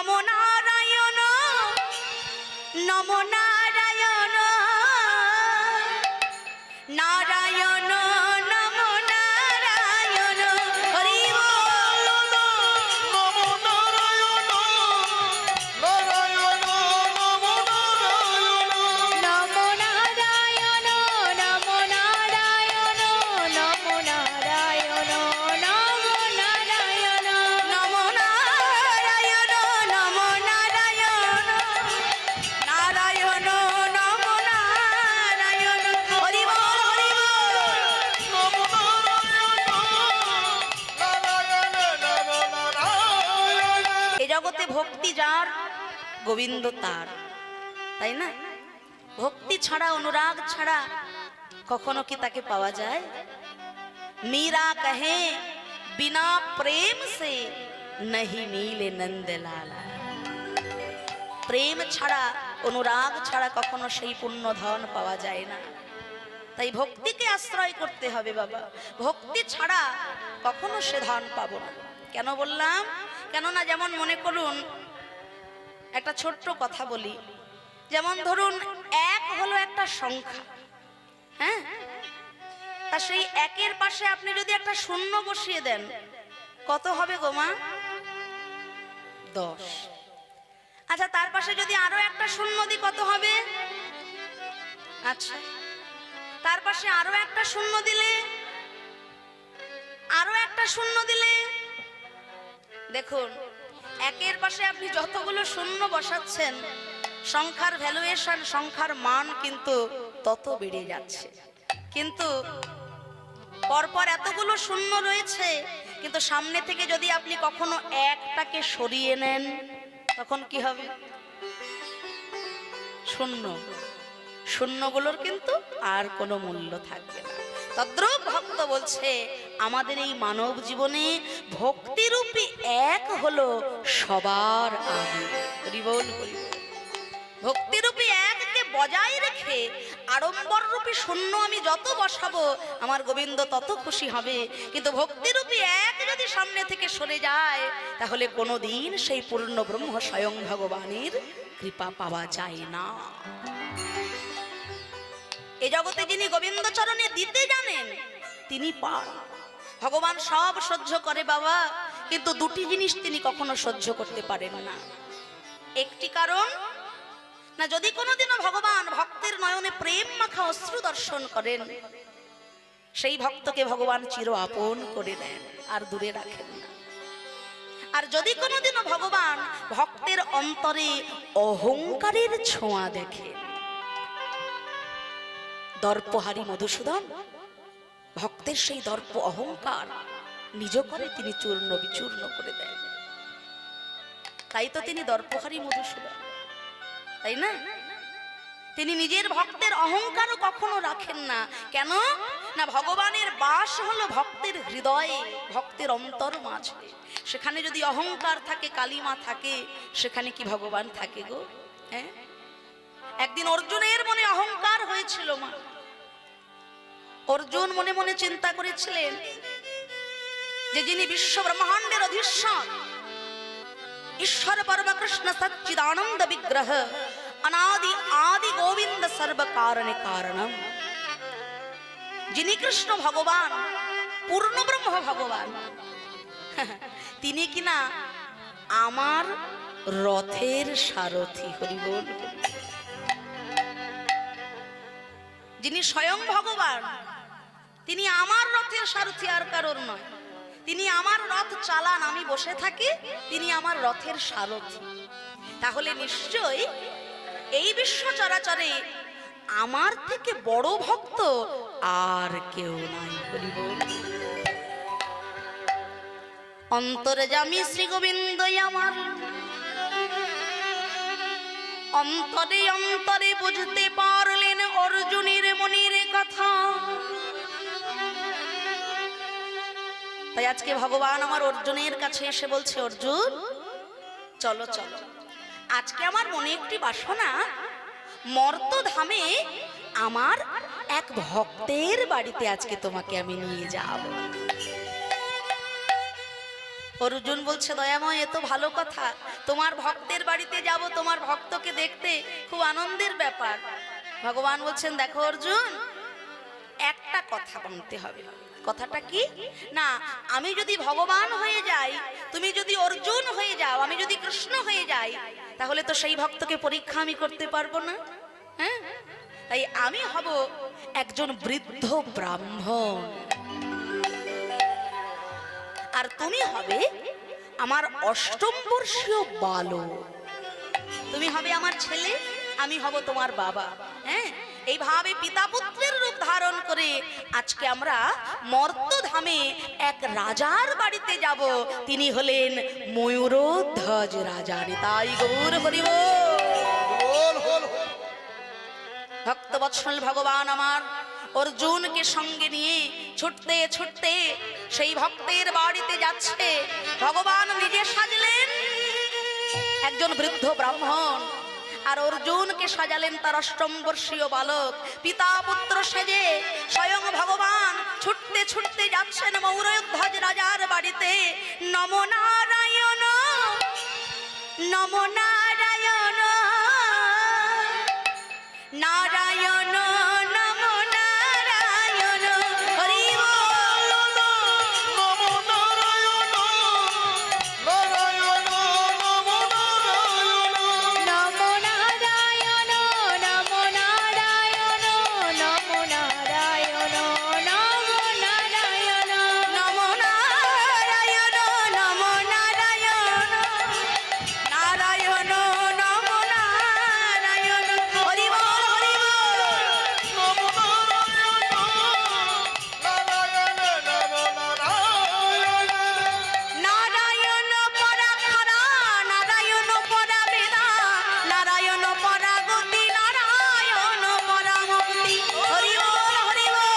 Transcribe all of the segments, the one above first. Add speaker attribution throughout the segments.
Speaker 1: নমো নারায়ণ নমো নারায়ণ নারায়ণ নমো নারায়ণ হরি বল।
Speaker 2: নমো নারায়ণ নারায়ণ নমো নারায়ণ
Speaker 1: নমো নারায়ণ নমো নারায়ণ নমো নারায়ণ নমো নারায়ণ নমো নারায়ণ নমো নারায়ণ নারায়ণ নমো নারায়ণ হরি বল হরি বল।
Speaker 2: নমো নারায়ণ নারায়ণ নমো নারায়ণ।
Speaker 1: এই জগতে ভক্তি যার গোবিন্দ তার, তাই না? ভক্তি ছাড়া অনুরাগ ছাড়া কখনো কি তাকে পাওয়া যায়? मीरा कहे बिना प्रेम से नहीं मिले नंदलाला। প্রেম ছাড়া অনুরাগ ছাড়া কখনো সেই পুণ্য ধন পাওয়া যায় না। তাই ভক্তিকে আশ্রয় করতে হবে বাবা, ভক্তি ছাড়া কখনো সে ধন পাবো না। কেন বললাম? কেননা যেমন মনে করুন একটা ছোট্ট কথা বলি, যেমন ধরুন এক হলো একটা সংখ্যা, হ্যাঁ, তা সেই একের পাশে আপনি যদি একটা শূন্য বসিয়ে দেন কত হবে গো মা? 10। আচ্ছা, তার পাশে যদি আরো একটা শূন্য দিই কত হবে? আচ্ছা, তার পাশে আরো একটা শূন্য দিলে, আরো একটা শূন্য দিলে, দেখুন একের পাশে আপনি যতগুলো শূন্য বসাচ্ছেন সংখ্যার ভ্যালুয়েশন, সংখ্যার মান কিন্তু তত বেড়ে যাচ্ছে। কিন্তু পরপর এতগুলো শূন্য রয়েছে, কিন্তু সামনে থেকে যদি আপনি কখনো একটাকে সরিয়ে নেন তখন কি হবে? শূন্য। শূন্যগুলোর কিন্তু আর কোনো মূল্য থাকবে না। তদ্রূপ ভক্ত বলছে আমাদের এই মানব জীবনে ভক্তিরূপী এক হলো সবার আগে। হরি বল হরি বল। ভক্তিরূপী এককে বজায় রেখে আড়ম্বর রূপী শূন্য আমি যত বসাবো আমার গোবিন্দ তত খুশি হবে। কিন্তু ভক্তিরূপী এক যদি সামনে থেকে সরে যায় তাহলে কোনোদিন সেই পূর্ণ ব্রহ্ম স্বয়ং ভগবানের কৃপা পাওয়া যায় না। এ জগতে যিনি গোবিন্দ চরণে দিতে জানেন তিনি পান। ভগবান সব সহ্য করে বাবা, কিন্তু দুটি জিনিস তিনি কখনো সহ্য করতে পারেন না। একটি কারণ না, যদি কোনোদিনও ভগবান ভক্তের নয়নে প্রেম মাখা অশ্রু দর্শন করেন সেই ভক্তকে ভগবান চির আপন করে নেন আর দূরে রাখেন না। আর যদি কোনোদিনও ভগবান ভক্তের অন্তরে অহংকারের ছোঁয়া দেখেন, দর্পহারী মধুসূদন ভক্তের সেই দর্প অহংকার নিজ করে তিনি চূর্ণ বিচূর্ণ করে দেন। তাই তো তিনি দর্পহারী মধুসূদন, তাই না? তিনি নিজের ভক্তের অহংকারও কখনো রাখেন না। কেন না, ভগবানের বাস হলো ভক্তের হৃদয়ে, ভক্তের অন্তর মাঝে। সেখানে যদি অহংকার থাকে, কালিমা থাকে, সেখানে কি ভগবান থাকে গো? হ্যাঁ, একদিন অর্জুনের মনে অহংকার হয়েছিল মা। অর্জুন মনে মনে চিন্তা করেছিলেন যে যিনি বিশ্ব ব্রহ্মাণ্ডের অধীশ্বর, ঈশ্বর পরম কৃষ্ণ সচ্চিদানন্দ বিগ্রহ, অনাদি আদি গোবিন্দ সর্ব কারণে কারণম, যিনি কৃষ্ণ ভগবান, পূর্ণ ব্রহ্ম ভগবান, তিনি কিনা আমার রথের সারথি। হরি বল। যিনি স্বয়ং ভগবান তিনি আমার রথের সারথি, আর কারোর নয়। তিনি আমার রথ চালান, আমি বসে থাকি, তিনি আমার রথের সারথি। তাহলে নিশ্চয়ই এই বিশ্ব চরাচরে আমার থেকে বড় ভক্ত আর কেউ নাই। হরি বল। অন্তর্যামী শ্রী গোবিন্দ আমার অন্তরে অন্তরে বুঝতে পারলেন অর্জুনের মনের কথা। তাই আজকে ভগবান আমার অর্জুনের কাছে এসে বলছে, অর্জুন চলো চলো, আজকে আমার মনে একটি বাসনা, মর্তধামে আমার এক ভক্তের বাড়িতে আজকে তোমাকে আমি নিয়ে যাব। অর্জুন বলছে দয়াময় এ তো ভালো কথা, তোমার ভক্তের বাড়িতে যাব, তোমার ভক্তকে দেখতে খুব আনন্দের ব্যাপার। ভগবান বলছেন দেখো অর্জুন, একটা কথা মানতে হবে। কথাটা কি? না, আমি যদি ভগবান হয়ে যাই, তুমি যদি অর্জুন হয়ে যাও, আমি যদি কৃষ্ণ হয়ে যাই, তাহলে তো সেই ভক্তকে পরীক্ষা আমি করতে পারবো না। হ্যাঁ, তাই আমি হব একজন বৃদ্ধ ব্রাহ্মণ, আর তুমি হবে আমার অষ্টম বর্ষীয় বালক। তুমি হবে আমার ছেলে, আমি হব তোমার বাবা। হ্যাঁ, এইভাবে পিতা পুত্রের রূপ ধারণ করে আজকে আমরা মর্তধামে এক রাজার বাড়িতে যাব। তিনি হলেন ময়ূরধ্বজ রাজা। তাই গৌর হরি
Speaker 2: বল বল
Speaker 1: ভক্তবৎসল ভগবান আমার অর্জুনকে সঙ্গে নিয়ে ছুটতে ছুটতে সেই ভক্তের বাড়িতে যাচ্ছে। ভগবান নিজে সাজলেন একজন বৃদ্ধ ব্রাহ্মণ, আর অর্জুনকে সাজালেন তার অষ্টম বর্ষীয় বালক। পিতা পুত্র সেজে স্বয়ং ভগবান ছুটতে ছুটতে যাচ্ছেন ময়ূরধ্বজ রাজার বাড়িতে। নম নারায়ণ নম নারায়ণ নারায়ণ নম নারায়ণ। হরি বল।
Speaker 2: নমো নারায়ণ নারায়ণ নমো নারায়ণ
Speaker 3: নমো নারায়ণ নমো নারায়ণ নমো নারায়ণ নমো নারায়ণ
Speaker 1: নম নারায়ণ নম নারায়ণ নারায়ণ নম নারায়ণ। হরি বল হরি বল।
Speaker 2: নমো নারায়ণ নমো নারায়ণ
Speaker 1: নারায়ণ পরা খরা নারায়ণ পরা বেদা নারায়ণ পরা গতি নারায়ণ পরা মুক্তি। হরি বল হরি বল।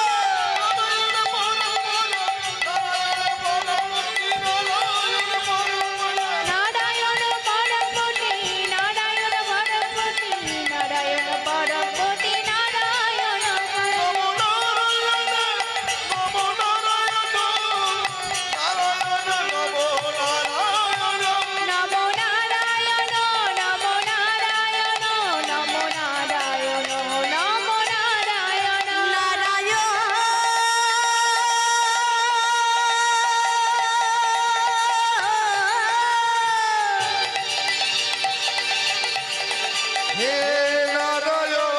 Speaker 3: নারায়ণ পরমপতি নারায়ণ পরমপতি নারায়ণ পরমপতি নারায়ণ নমো নারায়ণ নমো নারায়ণ নমো নারায়ণ নমো নারায়ণ
Speaker 2: হে নারায়ণ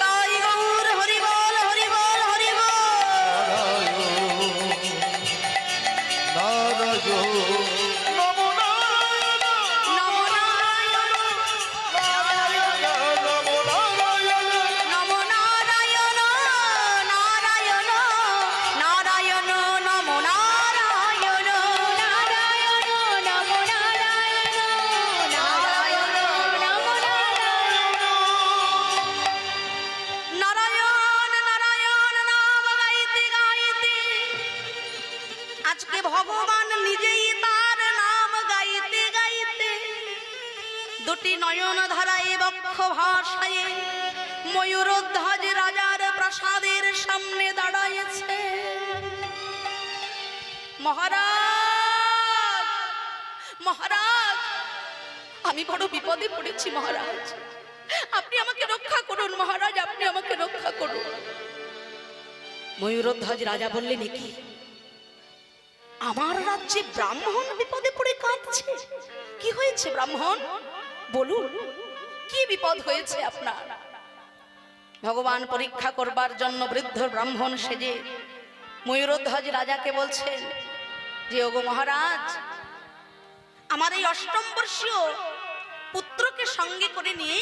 Speaker 1: তাই গৌর হরি বল হরি বল হরি বল।
Speaker 2: নমো নারায়ণ
Speaker 1: নম নারায়ণ
Speaker 2: নমো নারায়ণ
Speaker 1: নম নারায়ণ নারায়ণ নারায়ণ নম নারায়ণ
Speaker 3: নারায়ণ নমো নারায়ণ নারায়ণ নমো নারায়ণ
Speaker 1: নারায়ণ নারায়ণ নাম গাইতে গাইতে আজকে ভগবান নিজেই তার নাম গাইতে গাইতে দুটি নয়ন ধারায় বক্ষ ভাষায় ময়ূরধ্বজ রাজার প্রাসাদের সামনে দাঁড়াইছে। মহারাজ মহারাজ, আমি বড় বিপদে পড়েছি মহারাজ, আপনি আমাকে রক্ষা করুন মহারাজ, আপনি আমাকে রক্ষা করুন। ময়ূরধ্বজ রাজা বললেন কি, আমার রাজ্যে ব্রাহ্মণ বিপদে পড়ে কাঁদছে? কি হয়েছে ব্রাহ্মণ, বলুন কি বিপদ হয়েছে আপনার? ভগবান পরীক্ষা করবার জন্য বৃদ্ধ ব্রাহ্মণ সেজে ময়ূরধ্বজ রাজাকে বলছেন যে ওগো মহারাজ, আমার এই অষ্টম বর্ষীয় পুত্রকে সঙ্গে করে নিয়ে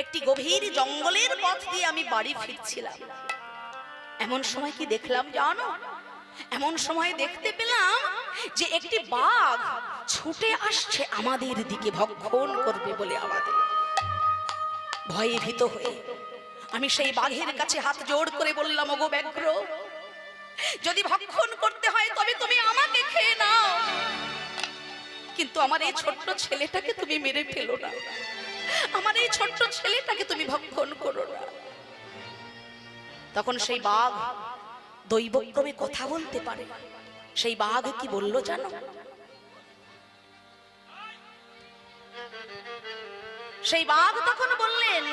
Speaker 1: একটি গভীর জঙ্গলের পথ দিয়ে আমি বাড়ি ফিরছিলাম। এমন সময় কি দেখলাম জানো? এমন সময় দেখতে পেলাম যে একটি বাঘ ছুটে আসছে আমাদের দিকে ভক্ষণ করবে বলে। আমাদের ভয়ে ভীত হয়ে আমি সেই বাঘের কাছে হাত জোড় করে বললাম, ওগো ব্যাঘ্র, যদি ভক্ষণ করতে হয় তবে তুমি আমাকে খেয়ে নাও, কিন্তু আমার এই ছোট্ট ছেলেটাকে তুমি মেরে ফেলো না, আমার এই ছোট্ট ছেলেটাকে তুমি ভক্ষণ করো না। তখন সেই বাঘ দৈবক্রমে কথা বলতে পারে। সেই বাঘ কি বলল জানো? সেই বাঘ তখন বললেন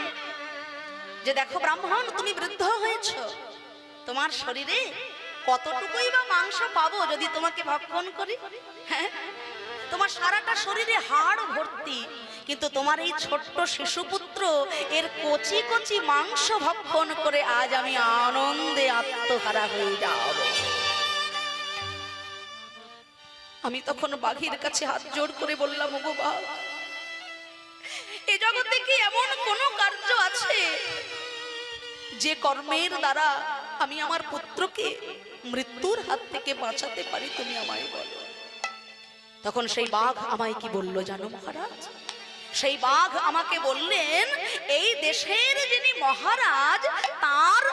Speaker 1: যে দেখো ব্রাহ্মণ, তুমি বৃদ্ধ হয়েছ, তোমার শরীরে কতটুকুই বা মাংস পাবো যদি তোমাকে ভক্ষণ করি? হ্যাঁ, তোমার সারাটা শরীরে হাড় ভর্তি, কিন্তু তোমার এই ছোট্ট শিশুপুত্র এর কচি কচি মাংস ভক্ষণ করে আজ আমি আনন্দে আত্মহারা হয়ে যাব। আমি তখন বাঘের কাছে হাত জোড় করে বললাম, ওগো বাঘ, এ জগতে কি এমন কোন কার্য আছে যে কর্মের দ্বারা আমি আমার পুত্রকে মৃত্যুর হাত থেকে বাঁচাতে পারি? তুমি আমায় বলো। তখন সেই বাঘ আমায় কি বলল জানো মহারাজ? সেই বাঘ আমাকে বললেন, এই দেশের যিনি মহারাজ তার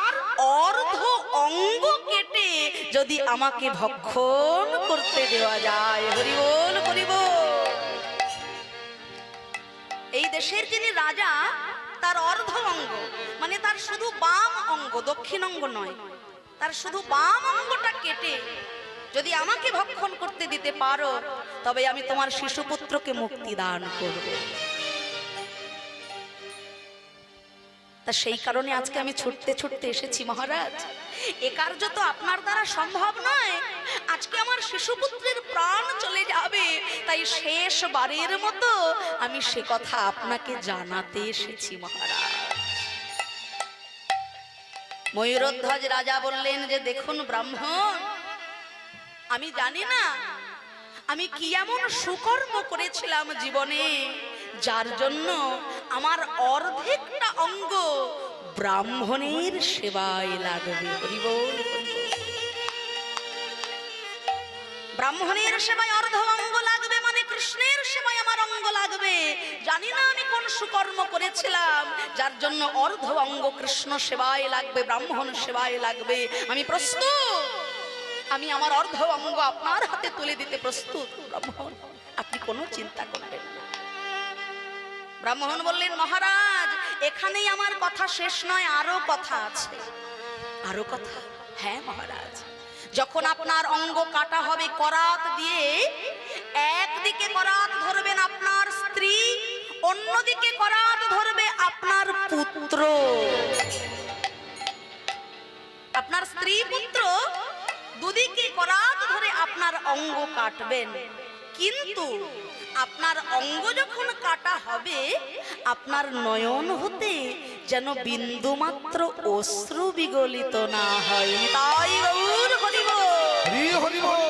Speaker 1: অর্ধ অঙ্গ কেটে যদি আমাকে ভক্ষণ করতে দেওয়া যায়। হরি বল, হরি বল। এই দেশের যিনি রাজা তার অর্ধ অঙ্গ, মানে তার শুধু বাম অঙ্গ, দক্ষিণ অঙ্গ নয়, তার শুধু বাম অঙ্গটা কেটে যদি আমাকে ভক্ষণ করতে দিতে পারো তবে আমি তোমার শিশুপুত্রকে মুক্তি দান করব। তা সেই কারণে আজকে আমি ছুটতে ছুটতে এসেছি মহারাজ। এ কার্য তো আপনার দ্বারা সম্ভব নয়, আজকে আমার শিশুপুত্রের প্রাণ চলে যাবে, তাই শেষবারের মতো আমি সে কথা আপনাকে জানাতে এসেছি মহারাজ। ময়ূরধ্বজ রাজা বললেন যে দেখুন ব্রাহ্মণ, আমি জানি না আমি কি এমন সুকর্ম করেছিলাম জীবনে যার জন্য আমার অর্ধেকটা অঙ্গ ব্রাহ্মণের সেবায় লাগবে। হরি বল, হরি বল। ব্রাহ্মণের সেবায় অর্ধ অঙ্গ লাগবে মানে কৃষ্ণের সেবায় আমার অঙ্গ লাগবে। জানি না আমি কোন সুকর্ম করেছিলাম যার জন্য অর্ধ অঙ্গ কৃষ্ণ সেবায় লাগবে, ব্রাহ্মণ সেবায় লাগবে। আমি প্রস্তুত, আমি আমার অর্ধ অঙ্গ আপনার হাতে তুলে দিতে প্রস্তুত ব্রাহ্মণ, আপনি কোনো চিন্তা করবেন না। ব্রাহ্মণ বললেন, মহারাজ এখানেই আমার কথা শেষ নয়, আরো কথা আছে। আরো কথা? হ্যাঁ মহারাজ, যখন আপনার অঙ্গ কাটা হবে করাত দিয়ে, একদিকে করাত ধরবেন আপনার স্ত্রী, অন্যদিকে করাত ধরবে আপনার পুত্র। আপনার স্ত্রী পুত্র দুদিকে করাত ধরে আপনার অঙ্গ কাটবেন, কিন্তু আপনার অঙ্গ যখন কাটা হবে আপনার নয়ন হতে যেন বিন্দু মাত্র অশ্রু বিগলিত না হয়। তাই গৌর হরি বল,
Speaker 2: হরি বল।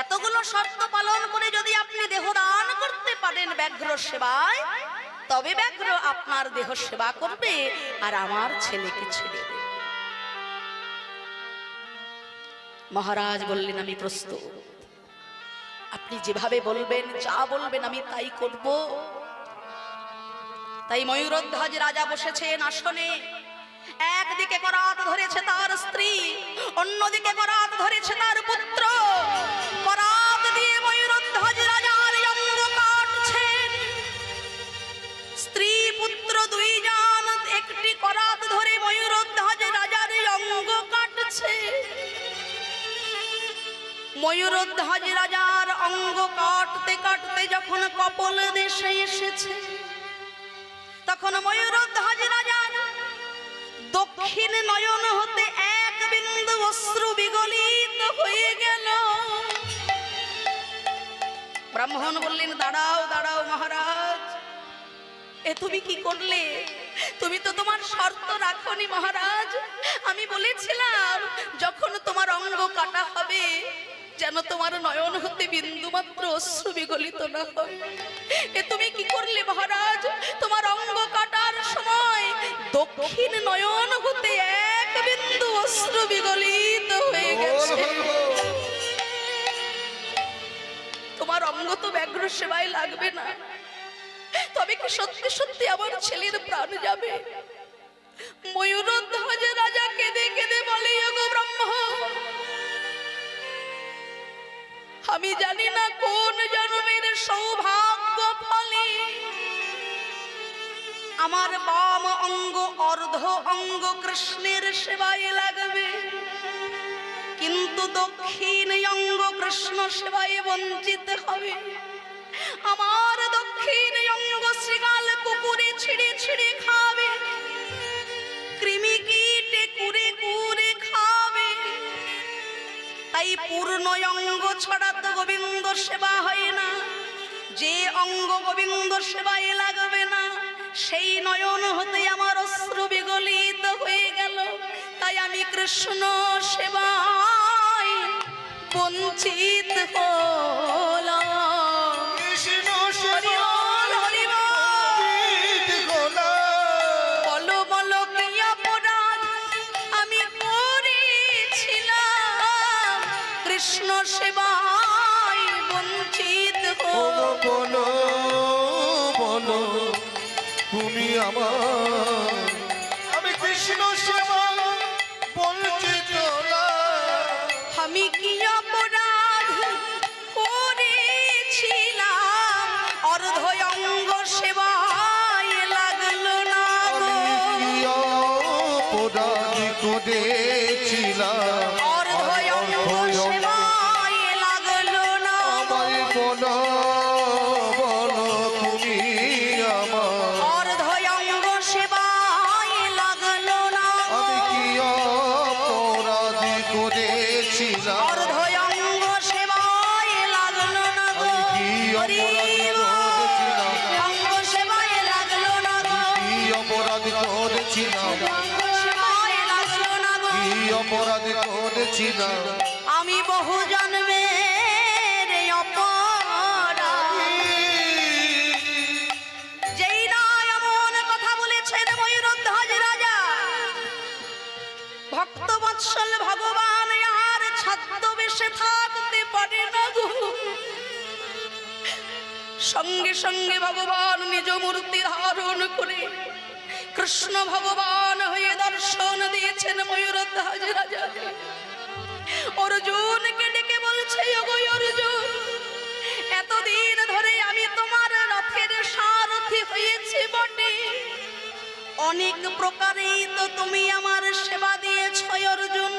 Speaker 1: এতগুলো শর্ত পালন করে যদি আপনি দেহ দান করতে পারেন ব্যাঘ্র সেবায়, তবে ব্যাঘ্র আপনার দেহ সেবা করবে আর আমার ছেলেকে ছেড়ে দেবে। মহারাজ বললেন, আমি প্রস্তুত, আপনি যেভাবে বলবেন, যা বলবেন আমি তাই করব। তাই ময়ূরধ্বজ রাজা বসেছেন আসনে, একদিকে করাত ধরেছে তার স্ত্রী, অন্যদিকে করাত ধরেছে তার পুত্র। করাত দিয়ে ময়ূরধ্বজ রাজার অঙ্গ কাটছেন। স্ত্রী পুত্র দুইজন একটি করাত ধরে ময়ূরধ্বজ রাজার অঙ্গ কাটছে। ময়ূরধ্বজ রাজার অঙ্গ কাটতে কাটতে যখন কপল দেশে এসেছে, তখন ময়ূরধ্বজ রাজার দক্ষিণ নয়ন হতে এক বিন্দু অশ্রু বিগলিত হয়ে গেল। ব্রাহ্মণ বললেন, দাঁড়াও দাঁড়াও মহারাজ, এ তুমি কি করলে? তুমি তো তোমার শর্ত রাখনি মহারাজ। আমি বলেছিলাম যখন তোমার অঙ্গ কাটা হবে যেন তোমার নয়ন হতে বিন্দু মাত্র অশ্রু বিগলিত না হয়। এ তুমি কি করলে মহারাজ? তোমার অঙ্গ কাটার সময় দক্ষিণ নয়ন হতে এক বিন্দু অশ্রু বিগলিত হয়ে গেছে। তোমার অঙ্গ তো ব্যাঘ্র সেবায় লাগবে না, তবে তবে কি সত্যি সত্যি আমার ছেলের প্রাণ যাবে? ময়ূরধ্বজ রাজা কেঁদে কেঁদে বলে, ওগো ব্রহ্মা, আমি জানি না কোন জন্মের সৌভাগ্য ফলে আমার বাম অঙ্গ অর্ধ অঙ্গ কৃষ্ণের সেবায় লাগবে, কিন্তু দক্ষিণ অঙ্গ কৃষ্ণ সেবায় বঞ্চিত হবে। আমার দক্ষিণ অঙ্গ শৃগাল কুকুরে ছিঁড়ে ছিঁড়ে খাবে, কৃমি কীটে কুরে কুরে খাবে। তাই পূর্ণ অঙ্গ ছাড়া তো গোবিন্দ সেবা হয় না। যে অঙ্গ গোবিন্দ সেবায় লাগবে না, সেই নয়ন হতে আমার অশ্রু বিগলিত হয়ে গেল। তাই আমি কৃষ্ণ সেবায় বঞ্চিত হলাম।
Speaker 2: কৃষ্ণ
Speaker 1: হরি বল, হরি বল। বলো বলো কি অপরাধ আমি করেছিলাম, কৃষ্ণ সেবায় বঞ্চিত
Speaker 2: বলো
Speaker 1: হলাম।
Speaker 2: বলো বলো তুমি আমার, আমি কৃষ্ণ সেবা বঞ্চিত না।
Speaker 1: আমি কি অপরাধ করেছিলাম, অর্ধ অঙ্গ সেবায় লাগলো না গো।
Speaker 2: আমি কি অপরাধ করেছিলাম,
Speaker 1: অর্ধ অঙ্গ সেবায় লাগলো না গো।
Speaker 2: আমায় বলো বলো তুমি আমার,
Speaker 1: অর্ধ অঙ্গ সেবায় লাগলো না গো।
Speaker 2: আমি কি অপরাধ করেছিলাম,
Speaker 1: অর্ধ অঙ্গ সেবায় লাগলো না গো।
Speaker 2: আমি কি
Speaker 1: হরি
Speaker 2: অপরাধ
Speaker 1: বল, অঙ্গ সেবায় লাগলো না গো।
Speaker 2: কি অপরাধ করেছিলাম,
Speaker 1: অঙ্গ সেবায় লাগলো না গো।
Speaker 2: কি অপরাধ করেছিলাম।
Speaker 1: আমি বহু জন্মের অপরাধ। যেই না এমন কথা বলেছেন ময়ূরধ্বজ রাজা, ভক্ত বৎসল ভগবান আর ছদ্মবেশে থাকতে পারে না গো। সঙ্গে সঙ্গে ভগবান নিজ মূর্তি ধারণ করে কৃষ্ণ ভগবান হয়ে দর্শন দিয়েছেন ময়ূরধ্বজ রাজাকে। অর্জুনকে ডেকে বলছে, ওগো অর্জুন, এতদিন ধরে আমি তোমার রথের সারথি হয়েছি বটে, অনেক প্রকারেই তো তুমি আমার সেবা দিয়েছ অর্জুন,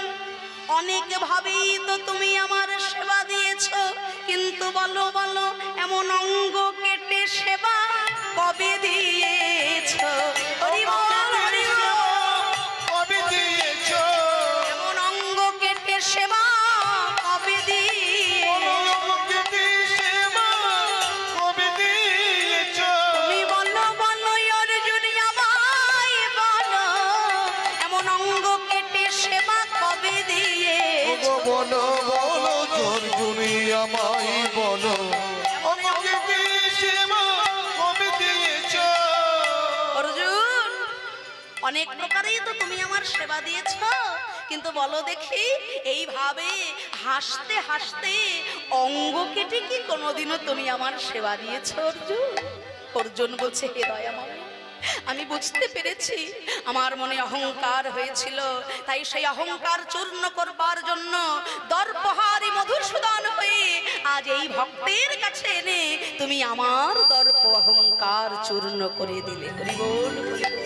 Speaker 1: অনেক ভাবেই তো তুমি আমার সেবা দিয়েছ, কিন্তু বলো বলো এমন অঙ্গ কেটে সেবা কবে দিয়েছ? হরি বল, হরি বল।
Speaker 2: কবে দিয়েছ,
Speaker 1: এমন অঙ্গ কেটে সেবা কবে দিয়েছ?
Speaker 2: আমাকে সেবা কবে দিয়েছ,
Speaker 1: তুমি বলো বলো অর্জুন আমায় বলো, এমন অঙ্গ কেটে সেবা কবে দিয়েছ?
Speaker 2: ওগো বলো বলো জোর তুমি আমায় বলো, আমাকে সেবা কবে দিয়েছ।
Speaker 1: অর্জুন, অনেক প্রকারেই তো তুমি আমার সেবা দিয়েছ, কিন্তু বলো দেখি এইভাবে হাসতে হাসতে অঙ্গ কেটে কি কোনোদিনও তুমি আমার সেবা দিয়েছ অর্জুন? অর্জুন বলছে, হে দয়াময়, আমি বুঝতে পেরেছি আমার মনে অহংকার হয়েছিল, তাই সেই অহংকার চূর্ণ করবার জন্য দর্পহারী মধুসূদন হয়ে আজ এই ভক্তের কাছে এনে তুমি আমার দর্প অহংকার চূর্ণ করে দিলে। হরি বল, হরি বল।